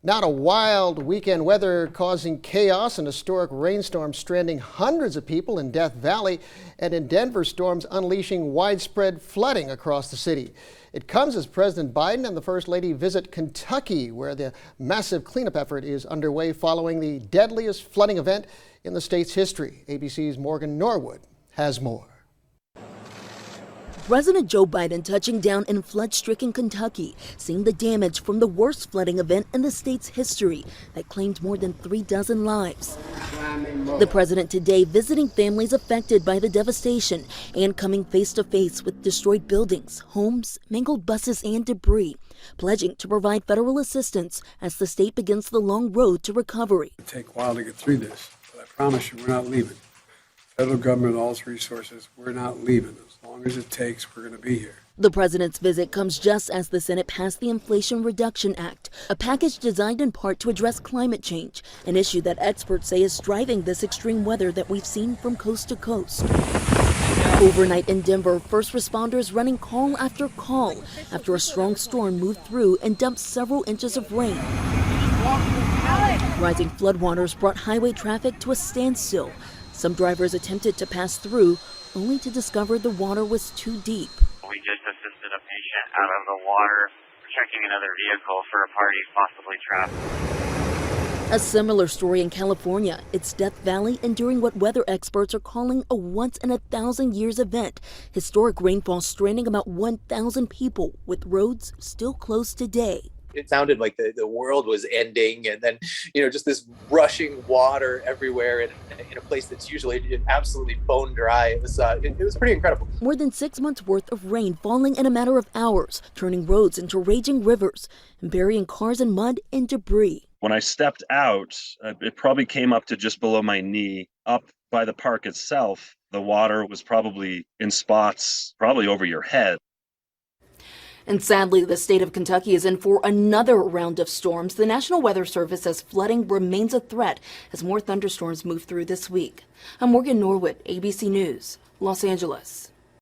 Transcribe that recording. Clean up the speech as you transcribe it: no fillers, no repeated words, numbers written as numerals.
Now to wild weekend weather causing chaos. An historic rainstorm stranding hundreds of people in Death Valley, and in Denver, storms unleashing widespread flooding across the city. It comes as President Biden and the First Lady visit Kentucky, where the massive cleanup effort is underway following the deadliest flooding event in the state's history. ABC's Morgan Norwood has more. President Joe Biden touching down in flood-stricken Kentucky, seeing the damage from the worst flooding event in the state's history that claimed more than 36 lives. The president today visiting families affected by the devastation and coming face-to-face with destroyed buildings, homes, mangled buses, and debris, pledging to provide federal assistance as the state begins the long road to recovery. It'll take a while to get through this, but I promise you we're not leaving. Federal government, all its resources, we're not leaving. As long as it takes, we're going to be here. The president's visit comes just as the Senate passed the Inflation Reduction Act, a package designed in part to address climate change, an issue that experts say is driving this extreme weather that we've seen from coast to coast. Overnight in Denver, first responders running call after call after a strong storm moved through and dumped several inches of rain. Rising floodwaters brought highway traffic to a standstill. Some drivers attempted to pass through, only to discover the water was too deep. We just assisted a patient out of the water, checking another vehicle for a party possibly trapped. A similar story in California. It's Death Valley enduring what weather experts are calling a once-in-a-thousand-years event. Historic rainfall stranding about 1,000 people, with roads still closed today. It sounded like the world was ending, and then, just this rushing water everywhere in a place that's usually absolutely bone dry. It was pretty incredible. More than 6 months worth of rain falling in a matter of hours, turning roads into raging rivers and burying cars in mud and debris. When I stepped out, it probably came up to just below my knee. Up by the park itself, the water was probably in spots, probably over your head. And sadly, the state of Kentucky is in for another round of storms. The National Weather Service says flooding remains a threat as more thunderstorms move through this week. I'm Morgan Norwood, ABC News, Los Angeles.